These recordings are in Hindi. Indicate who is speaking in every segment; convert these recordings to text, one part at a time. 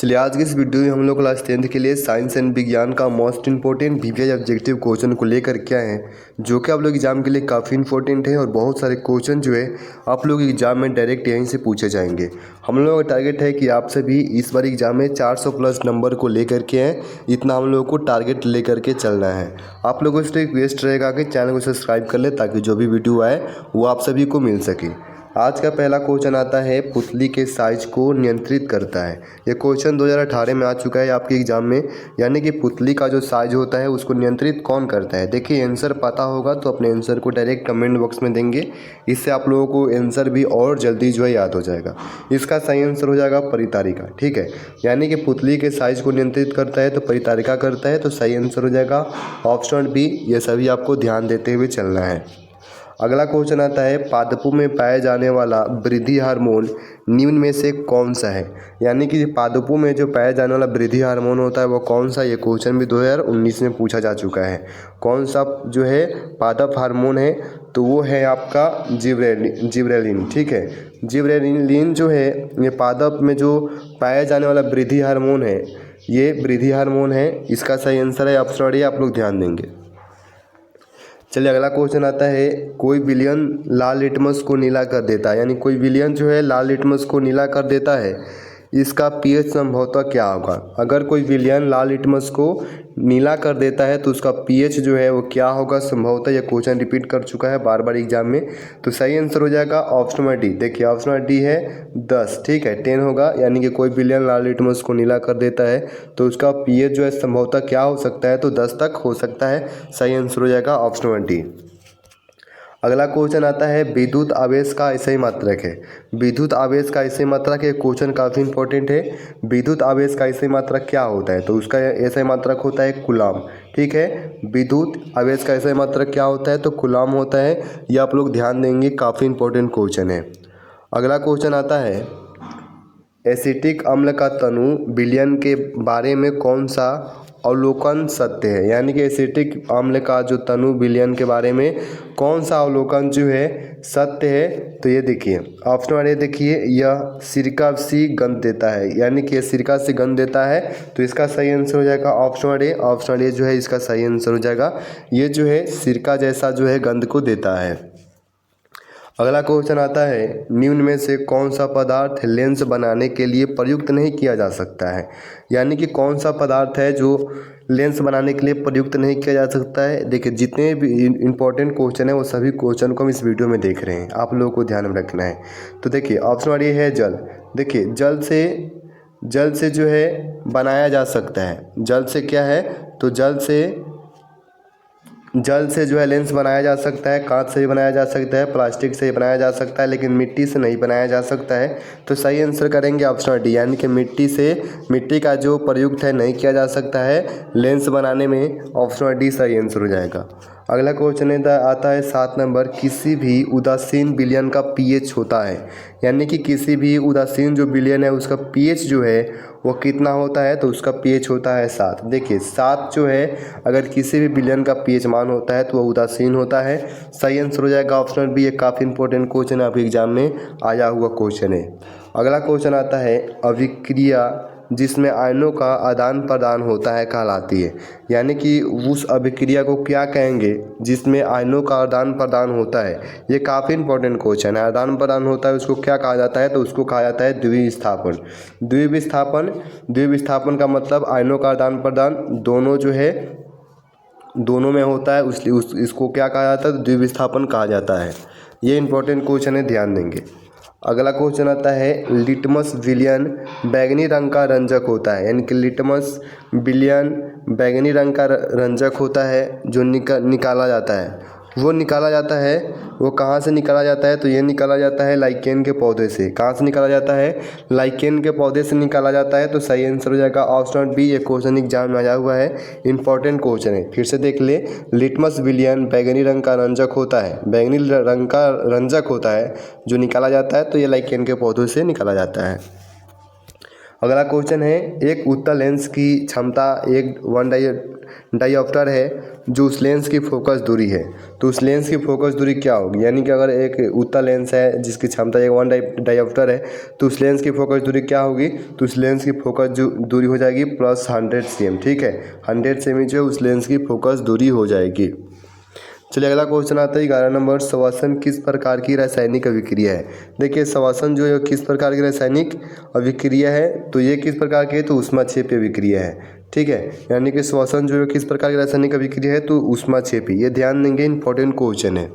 Speaker 1: चलिए आज की इस वीडियो में हम लोग क्लास 10th के लिए साइंस एंड विज्ञान का most important VVI objective question को लेकर के आए हैं, जो कि आप लोग एग्जाम के लिए काफ़ी इंपॉर्टेंट है और बहुत सारे क्वेश्चन जो है आप लोग एग्जाम में डायरेक्ट यहीं से पूछे जाएंगे। हम लोगों का टारगेट है कि आप सभी इस बार एग्जाम में 400 प्लस नंबर को लेकर के आएँ, इतना हम लोगों को टारगेट लेकर के चलना है। आप लोगों से रिक्वेस्ट रहेगा कि चैनल को सब्सक्राइब कर ले ताकि जो भी वीडियो आए वो आप सभी को मिल सके। आज का पहला क्वेश्चन आता है, पुतली के साइज को नियंत्रित करता है। ये क्वेश्चन 2018 में आ चुका है आपके एग्जाम में, यानी कि पुतली का जो साइज होता है उसको नियंत्रित कौन करता है। देखिए आंसर पता होगा तो अपने आंसर को डायरेक्ट कमेंट बॉक्स में देंगे, इससे आप लोगों को आंसर भी और जल्दी जो है याद हो जाएगा। इसका सही आंसर हो जाएगा परितारिका। ठीक है, यानी कि पुतली के साइज को नियंत्रित करता है तो परितारिका करता है, तो सही आंसर हो जाएगा ऑप्शन बी। ये सभी आपको ध्यान देते हुए चलना है। अगला क्वेश्चन आता है, पादपों में पाया जाने वाला वृद्धि हार्मोन निम्न में से कौन सा है। यानी कि पादपों में जो पाया जाने वाला वृद्धि हार्मोन होता है वो कौन सा, ये क्वेश्चन भी 2019 में पूछा जा चुका है। कौन सा जो है पादप हार्मोन है, तो वो है आपका जिबरेलिन। ठीक है, जिबरेलिन जो है ये पादप में जो पाया जाने वाला वृद्धि हार्मोन है, ये वृद्धि हार्मोन है। इसका सही आंसर है ऑप्शन डी, आप लोग ध्यान देंगे। चलिए अगला क्वेश्चन आता है, कोई विलयन लाल लिटमस को नीला कर देता है। यानी कोई विलयन जो है लाल लिटमस को नीला कर देता है, इसका पीएच संभवतः क्या होगा। अगर कोई विलयन लाल लिटमस को नीला कर देता है तो उसका पीएच जो है वो क्या होगा संभवतः। यह क्वेश्चन रिपीट कर चुका है बार बार एग्जाम में, तो सही आंसर हो जाएगा ऑप्शन डी। देखिए ऑप्शन डी है 10। ठीक है, 10 होगा, यानी कि कोई विलयन लाल लिटमस को नीला कर देता है तो उसका पीएच जो है संभवतः क्या हो सकता है, तो 10 तक हो सकता है। सही आंसर हो जाएगा ऑप्शन डी। अगला क्वेश्चन आता है, विद्युत आवेश का ऐसे मात्रक है। विद्युत आवेश का ऐसे मात्रक है, क्वेश्चन काफ़ी इंपॉर्टेंट है। विद्युत आवेश का ऐसे मात्रक क्या होता है, तो उसका ऐसे मात्रक होता है कूलाम। ठीक है, विद्युत आवेश का ऐसे मात्रक क्या होता है, तो कूलाम होता है। ये आप लोग ध्यान देंगे, काफ़ी इंपॉर्टेंट क्वेश्चन है। अगला क्वेश्चन आता है, एसिटिक अम्ल का तनु विलयन के बारे में कौन सा अवलोकन सत्य है। यानी कि एसिटिक अम्ल का जो तनु विलयन के बारे में कौन सा अवलोकन जो है सत्य है, तो ये देखिए ऑप्शन ए, देखिए यह सिरका सी गंध देता है। यानी कि सिरका से गंध देता है, तो इसका सही आंसर हो जाएगा ऑप्शन ए। ऑप्शन ए जो है इसका सही आंसर हो जाएगा। ये जो है सिरका जैसा जो है गंध को देता है। अगला क्वेश्चन आता है, निम्न में से कौन सा पदार्थ लेंस बनाने के लिए प्रयुक्त नहीं किया जा सकता है। यानी कि कौन सा पदार्थ है जो लेंस बनाने के लिए प्रयुक्त नहीं किया जा सकता है। देखिए जितने भी इंपॉर्टेंट क्वेश्चन है वो सभी क्वेश्चन को हम इस वीडियो में देख रहे हैं, आप लोगों को ध्यान में रखना है। तो देखिए ऑप्शन ए है जल। देखिए जल से जो है बनाया जा सकता है। जल से क्या है, तो जल से जो है लेंस बनाया जा सकता है। कांच से भी बनाया जा सकता है, प्लास्टिक से भी बनाया जा सकता है, लेकिन मिट्टी से नहीं बनाया जा सकता है। तो सही आंसर करेंगे ऑप्शन डी, यानी कि मिट्टी का जो प्रयुक्त है नहीं किया जा सकता है लेंस बनाने में। ऑप्शन डी सही आंसर हो जाएगा। अगला क्वेश्चन आता है 7 नंबर, किसी भी उदासीन विलयन का पीएच होता है। यानी कि किसी भी उदासीन जो विलयन है उसका पीएच जो है वो कितना होता है, तो उसका पीएच होता है 7। देखिए 7 जो है अगर किसी भी विलयन का पीएच मान होता है तो वह उदासीन होता है। सही आंसर हो जाएगा ऑप्शन बी। ये काफ़ी इंपॉर्टेंट क्वेश्चन है, आपके एग्जाम में आया हुआ क्वेश्चन है। अगला क्वेश्चन आता है, अभिक्रिया जिसमें आयनों का आदान प्रदान होता है कहलाती है। यानी कि उस अभिक्रिया को क्या कहेंगे जिसमें आयनों का आदान प्रदान होता है। ये काफ़ी इंपॉर्टेंट क्वेश्चन है। आदान प्रदान होता है उसको क्या कहा जाता है, तो उसको कहा जाता है द्विविस्थापन। द्विविस्थापन का मतलब आयनों का आदान प्रदान दोनों जो है दोनों में होता है, इसको क्या कहा जाता है, द्विविस्थापन कहा जाता है। ये इंपॉर्टेंट क्वेश्चन है, ध्यान देंगे। अगला क्वेश्चन आता है, लिटमस विलयन बैंगनी रंग का रंजक होता है। यानी कि लिटमस विलयन बैंगनी रंग का रंजक होता है जो निकाला जाता है। वो कहाँ से निकाला जाता है, तो ये निकाला जाता है लाइकेन के पौधे से। कहाँ से निकाला जाता है, लाइकेन के पौधे से निकाला जाता है। तो सही आंसर हो जाएगा ऑप्शन बी। ये क्वेश्चन एग्जाम में आया हुआ है, इंपॉर्टेंट क्वेश्चन है। फिर से देख ले, लिटमस विलयन बैंगनी रंग का रंजक होता है, बैंगनी रंग का रंजक होता है जो निकाला जाता है, तो ये लाइकेन के पौधों से निकाला जाता है। अगला क्वेश्चन है, एक उत्तल लेंस की क्षमता एक वन डायोप्टर है जो उस लेंस की फोकस दूरी है, तो उस लेंस की फोकस दूरी क्या होगी। यानी कि अगर एक उत्तल लेंस है जिसकी क्षमता एक वन डायोप्टर है तो उस लेंस की फोकस दूरी क्या होगी, तो उस लेंस की फोकस जो दूरी हो जाएगी प्लस 100 cm। ठीक है, 100 cm जो उस लेंस की फोकस दूरी हो जाएगी। चलिए अगला क्वेश्चन आता है 11 नंबर, श्वसन किस प्रकार की रासायनिक अभिक्रिया है। देखिए श्वसन जो है किस प्रकार की रासायनिक अभिक्रिया है, तो ये किस प्रकार की है, तो ऊष्माक्षेपी अभिक्रिया है। ठीक है, यानी कि श्वसन जो है किस प्रकार की रासायनिक अभिक्रिया है, तो ऊष्माक्षेपी। ये ध्यान देंगे, इंपॉर्टेंट क्वेश्चन है।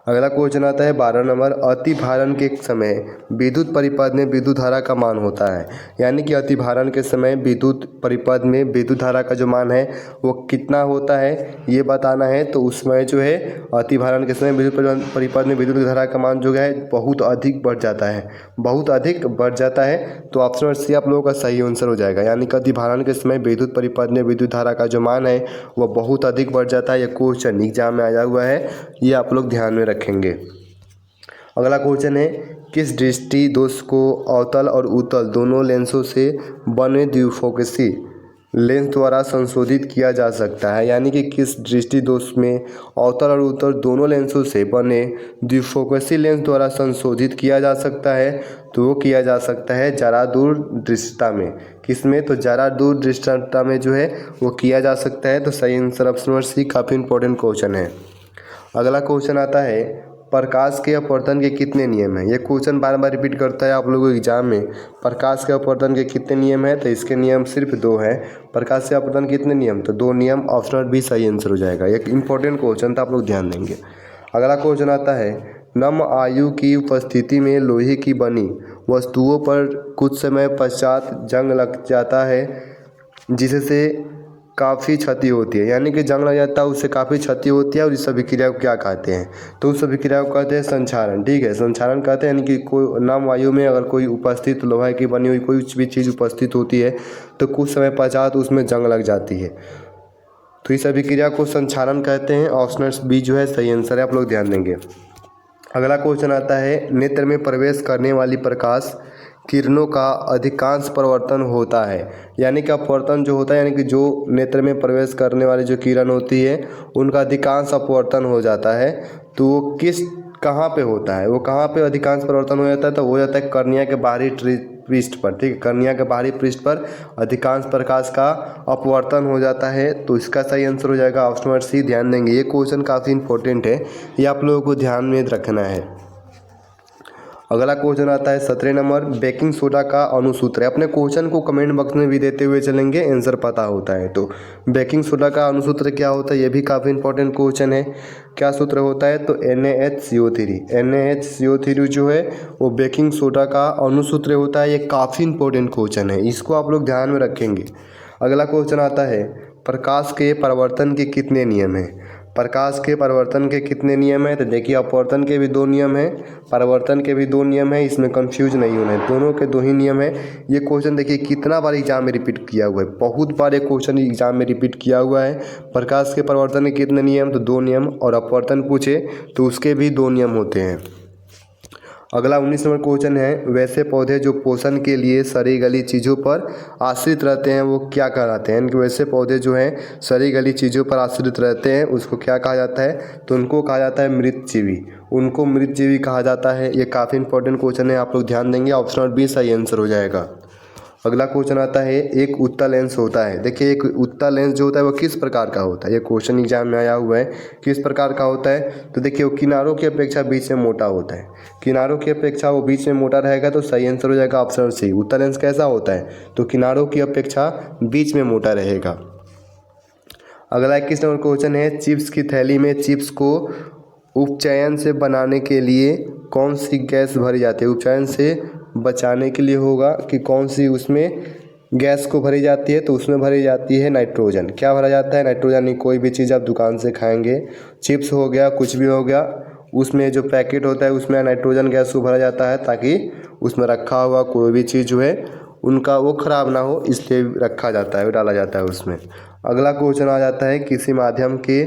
Speaker 1: अगला क्वेश्चन आता है 12 नंबर, अति भारण के समय विद्युत परिपथ में विद्युत धारा का मान होता है। यानी कि अति भारण के समय विद्युत परिपथ में विद्युत धारा का जो मान है वो कितना होता है ये बताना है। तो उसमें जो है अति भारण के समय विद्युत परिपथ में विद्युत धारा का मान जो है बहुत अधिक बढ़ जाता है, बहुत अधिक बढ़ जाता है। तो ऑप्शन सी आप लोगों का सही आंसर हो जाएगा। यानी कि अति भारण के समय विद्युत परिपथ में विद्युत धारा का जो मान है वह बहुत अधिक बढ़ जाता है। यह क्वेश्चन एग्जाम में आया हुआ है, ये आप लोग ध्यान में रखेंगे। अगला क्वेश्चन है, किस दृष्टि दोष को अवतल और उत्तल दोनों लेंसों से बने द्विफोकसी लेंस द्वारा संशोधित किया जा सकता है। यानी कि किस दृष्टि दोष में अवतल और उत्तल दोनों लेंसों से बने द्विफोकसी लेंस द्वारा संशोधित किया जा सकता है, तो वो किया जा सकता है जरा दूर दृष्टता में। किसमें, तो जरा दूर दृष्टता में जो है वो किया जा सकता है। तो सही आंसर ऑप्शन सी काफ़ी इंपॉर्टेंट क्वेश्चन है। अगला क्वेश्चन आता है, प्रकाश के अपवर्तन के कितने नियम हैं। ये क्वेश्चन बार बार रिपीट करता है आप लोगों के एग्जाम में। प्रकाश के अपवर्तन के कितने नियम हैं, तो इसके नियम सिर्फ 2 हैं। प्रकाश से अपवर्तन कितने नियम, तो 2 नियम। ऑप्शन बी सही आंसर हो जाएगा। एक इंपॉर्टेंट क्वेश्चन था, आप लोग ध्यान देंगे। अगला क्वेश्चन आता है, नम आयु की उपस्थिति में लोहे की बनी वस्तुओं पर कुछ समय पश्चात जंग लग जाता है जिससे काफ़ी क्षति होती है। यानी कि जंग लग जाता है, उससे काफ़ी क्षति होती है। और इस अभिक्रिया को क्या कहते हैं, तो उस अभिक्रिया को कहते हैं संक्षारण। ठीक है, संक्षारण कहते हैं। यानी कि कोई नम वायु में अगर कोई उपस्थित लोहे की बनी हुई कोई भी चीज़ उपस्थित होती है तो कुछ समय पश्चात उसमें जंग लग जाती है, तो इस अभिक्रिया को संक्षारण कहते हैं। ऑप्शन बी जो है सही आंसर है, आप लोग ध्यान देंगे। अगला क्वेश्चन आता है, नेत्र में प्रवेश करने वाली प्रकाश किरणों का अधिकांश परावर्तन होता है। यानी कि अपवर्तन जो होता है, यानी कि जो नेत्र में प्रवेश करने वाली जो किरण होती है उनका अधिकांश अपवर्तन हो जाता है। तो वो कहाँ पे होता है, वो कहाँ पे अधिकांश परिवर्तन हो जाता है, तो हो जाता है कर्निया के बाहरी पृष्ठ पर। ठीक है, कर्निया के बाहरी पृष्ठ पर अधिकांश प्रकाश का अपवर्तन हो जाता है। तो इसका सही आंसर हो जाएगा ऑप्शन सी। ध्यान देंगे, ये क्वेश्चन काफ़ी इंपॉर्टेंट है, ये आप लोगों को ध्यान में रखना है। अगला क्वेश्चन आता है 17 नंबर, बेकिंग सोडा का अणुसूत्र है। अपने क्वेश्चन को कमेंट बॉक्स में भी देते हुए चलेंगे, आंसर पता होता है तो। बेकिंग सोडा का अणुसूत्र क्या होता है, ये भी काफ़ी इंपॉर्टेंट क्वेश्चन है। क्या सूत्र होता है, तो NaHCO3। NaHCO3 जो है वो बेकिंग सोडा का अणुसूत्र होता है। ये काफ़ी इंपॉर्टेंट क्वेश्चन है, इसको आप लोग ध्यान में रखेंगे। अगला क्वेश्चन आता है, प्रकाश के परावर्तन के कितने नियम हैं। प्रकाश के परावर्तन के कितने नियम हैं, तो देखिए अपवर्तन के भी 2 नियम हैं, परावर्तन के भी 2 नियम हैं। इसमें कंफ्यूज नहीं होना है, दोनों के 2 ही नियम हैं। ये क्वेश्चन देखिए कितना बार एग्जाम में रिपीट किया हुआ है, बहुत बार ये क्वेश्चन एग्जाम में रिपीट किया हुआ है। प्रकाश के परावर्तन के कितने नियम, तो 2 नियम। और अपवर्तन पूछे तो उसके भी 2 नियम होते हैं। अगला 19 नंबर क्वेश्चन है, वैसे पौधे जो पोषण के लिए सड़ी गली चीज़ों पर आश्रित रहते हैं वो क्या कहलाते हैं। इनके वैसे पौधे जो हैं सड़ी गली चीज़ों पर आश्रित रहते हैं उसको क्या कहा जाता है, तो उनको कहा जाता है मृतजीवी। उनको मृतजीवी कहा जाता है। ये काफ़ी इंपॉर्टेंट क्वेश्चन है, आप लोग ध्यान देंगे। ऑप्शन बी सही आंसर हो जाएगा। अगला क्वेश्चन आता है, एक उत्तल लेंस होता है। देखिए एक उत्तल लेंस जो होता है वो किस प्रकार का होता है, ये क्वेश्चन एग्जाम में आया हुआ है। किस प्रकार का होता है, तो देखिए वो किनारों की अपेक्षा बीच में मोटा होता है। किनारों की अपेक्षा वो बीच में मोटा रहेगा, तो सही आंसर हो जाएगा ऑप्शन सी। उत्तल लेंस कैसा होता है, तो किनारों की अपेक्षा बीच में मोटा रहेगा। अगला 21 नंबर क्वेश्चन है, चिप्स की थैली में चिप्स को उपचयन से बनाने के लिए कौन सी गैस भरी जाती है। उपचयन से बचाने के लिए होगा कि कौन सी उसमें गैस को भरी जाती है, तो उसमें भरी जाती है नाइट्रोजन। क्या भरा जाता है, नाइट्रोजन। नहीं, कोई भी चीज़ आप दुकान से खाएंगे, चिप्स हो गया कुछ भी हो गया, उसमें जो पैकेट होता है उसमें नाइट्रोजन गैस को भरा जाता है ताकि उसमें रखा हुआ कोई भी चीज़ जो है उनका वो ख़राब ना हो, इसलिए रखा जाता है, डाला जाता है उसमें। अगला क्वेश्चन आ जाता है, किसी माध्यम के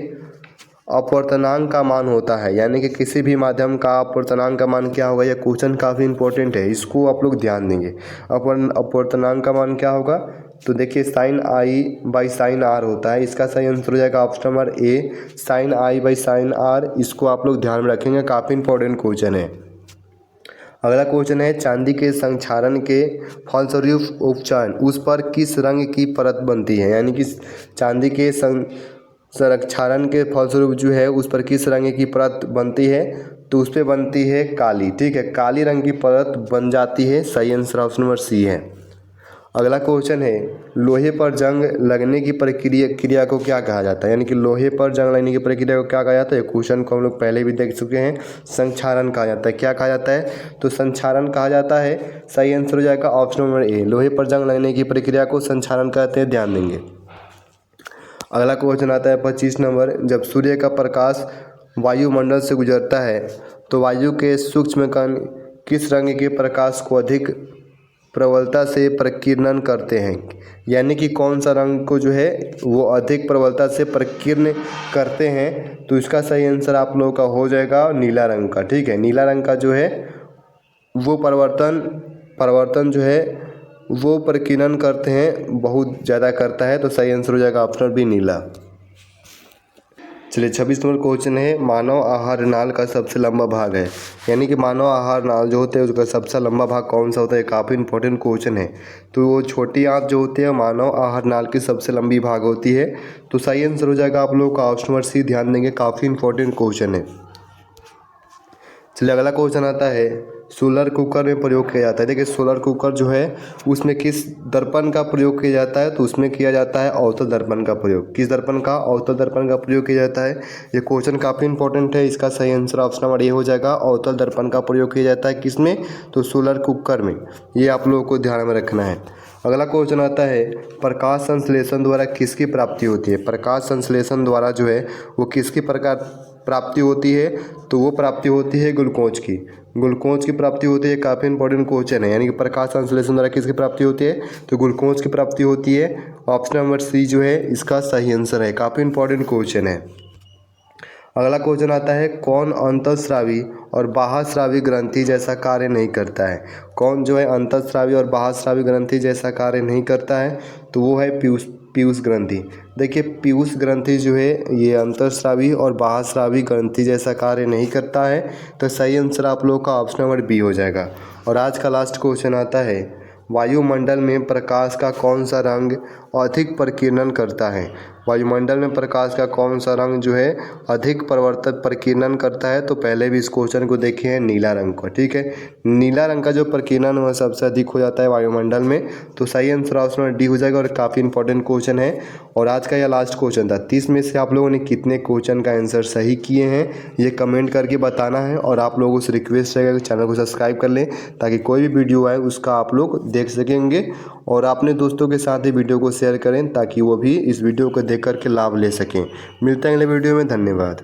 Speaker 1: अपवर्तनांक का मान होता है, यानी कि किसी भी माध्यम का अपवर्तनांक का मान क्या होगा। यह क्वेश्चन काफ़ी इंपॉर्टेंट है, इसको आप लोग ध्यान देंगे। अपवर्तनांक का मान क्या होगा, तो देखिए sine i by sine r होता है। इसका सही आंसर हो जाएगा option number A, sine i by sine r. इसको आप लोग ध्यान में रखेंगे, काफ़ी इंपॉर्टेंट क्वेश्चन है। अगला क्वेश्चन है, चांदी के संक्षारण के फलस्वरूप उपचायन उस पर किस रंग की परत बनती है, यानी कि चांदी के संक्षारण के फलस्वरूप जो है उस पर किस रंग की परत बनती है, तो उस पर बनती है काली। ठीक है, काली रंग की परत बन जाती है। सही आंसर ऑप्शन नंबर सी है। अगला क्वेश्चन है, लोहे पर जंग लगने की क्रिया को क्या कहा जाता है, यानी कि लोहे पर जंग लगने की प्रक्रिया को क्या कहा जाता है। क्वेश्चन को हम लोग पहले भी देख चुके हैं। संक्षारण कहा जाता है। क्या कहा जाता है, तो संक्षारण कहा जाता है। सही आंसर हो जाएगा ऑप्शन नंबर ए, लोहे पर जंग लगने की प्रक्रिया को संक्षारण कहते हैं, ध्यान देंगे। अगला क्वेश्चन आता है 25 नंबर, जब सूर्य का प्रकाश वायुमंडल से गुजरता है तो वायु के सूक्ष्म कण किस रंग के प्रकाश को अधिक प्रबलता से प्रकीर्णन करते हैं, यानी कि कौन सा रंग को जो है वो अधिक प्रबलता से प्रकीर्ण करते हैं, तो इसका सही आंसर आप लोगों का हो जाएगा नीला रंग का। ठीक है, नीला रंग का जो है वो परिवर्तन जो है वो प्रकीर्णन करते हैं, बहुत ज़्यादा करता है, तो सही आंसर हो जाएगा ऑप्शन बी, नीला। चलिए 26 नंबर क्वेश्चन है, मानव आहार नाल का सबसे लंबा भाग है, यानी कि मानव आहार नाल जो होते हैं उसका सबसे लंबा भाग कौन सा होता है। काफ़ी इंपॉर्टेंट क्वेश्चन है। तो वो छोटी आंत जो होती है मानव आहार नाल की सबसे लंबी भाग होती है, तो सही आंसर हो जाएगा आप लोगों का ऑप्शन नंबर सी, ध्यान देंगे, काफ़ी इंपॉर्टेंट क्वेश्चन है। चलिए अगला क्वेश्चन आता है, सोलर कुकर में प्रयोग किया जाता है। देखिए सोलर कुकर जो है उसमें किस दर्पण का प्रयोग किया जाता है, तो उसमें किया जाता है अवतल दर्पण का प्रयोग। किस दर्पण का, अवतल दर्पण का प्रयोग किया जाता है। ये क्वेश्चन काफ़ी इंपॉर्टेंट है। इसका सही आंसर ऑप्शन नंबर ए हो जाएगा, अवतल दर्पण का प्रयोग किया जाता है किसमें, तो सोलर कुकर में। ये आप लोगों को ध्यान में रखना है। अगला क्वेश्चन आता है, प्रकाश संश्लेषण द्वारा किसकी प्राप्ति होती है। प्रकाश संश्लेषण द्वारा जो है वो किसकी प्राप्ति होती है, तो वो प्राप्ति होती है ग्लूकोज की। ग्लूकोज की प्राप्ति होती है, काफ़ी इंपॉर्टेंट क्वेश्चन है। यानी कि प्रकाश संश्लेषण द्वारा किसकी प्राप्ति होती है, तो ग्लूकोज की प्राप्ति होती है। ऑप्शन नंबर सी जो है इसका सही आंसर है, काफ़ी इंपॉर्टेंट क्वेश्चन है। अगला क्वेश्चन आता है, कौन अंतःस्रावी और बाह्यस्रावी ग्रंथि जैसा कार्य नहीं करता है। कौन जो है अंतःस्रावी और बाह्यस्रावी ग्रंथि जैसा कार्य नहीं करता है, तो वो है पीयूष ग्रंथि। देखिए पीयूष ग्रंथि जो है ये अंतःस्रावी और बाह्यस्रावी ग्रंथि जैसा कार्य नहीं करता है, तो सही आंसर आप लोगों का ऑप्शन नंबर बी हो जाएगा। और आज का लास्ट क्वेश्चन आता है, वायुमंडल में प्रकाश का कौन सा रंग अधिक प्रकीर्णन करता है। वायुमंडल में प्रकाश का कौन सा रंग जो है अधिक प्रकीर्णन करता है, तो पहले भी इस क्वेश्चन को देखे हैं, नीला रंग को। ठीक है, नीला रंग का जो प्रकीर्णन वह सबसे अधिक हो जाता है वायुमंडल में, तो सही आंसर ऑप्शन डी हो जाएगा। और काफ़ी इंपॉर्टेंट क्वेश्चन है। और आज का यह लास्ट क्वेश्चन था। 30 में से आप लोगों ने कितने क्वेश्चन का आंसर सही किए हैं ये कमेंट करके बताना है। और आप लोगों से रिक्वेस्ट रहेगा कि चैनल को सब्सक्राइब कर लें, ताकि कोई भी वीडियो आए उसका आप लोग देख सकेंगे। और अपने दोस्तों के साथ ही वीडियो को शेयर करें, ताकि वो भी इस वीडियो को देख करके लाभ ले सकें। मिलते हैं अगले वीडियो में, धन्यवाद।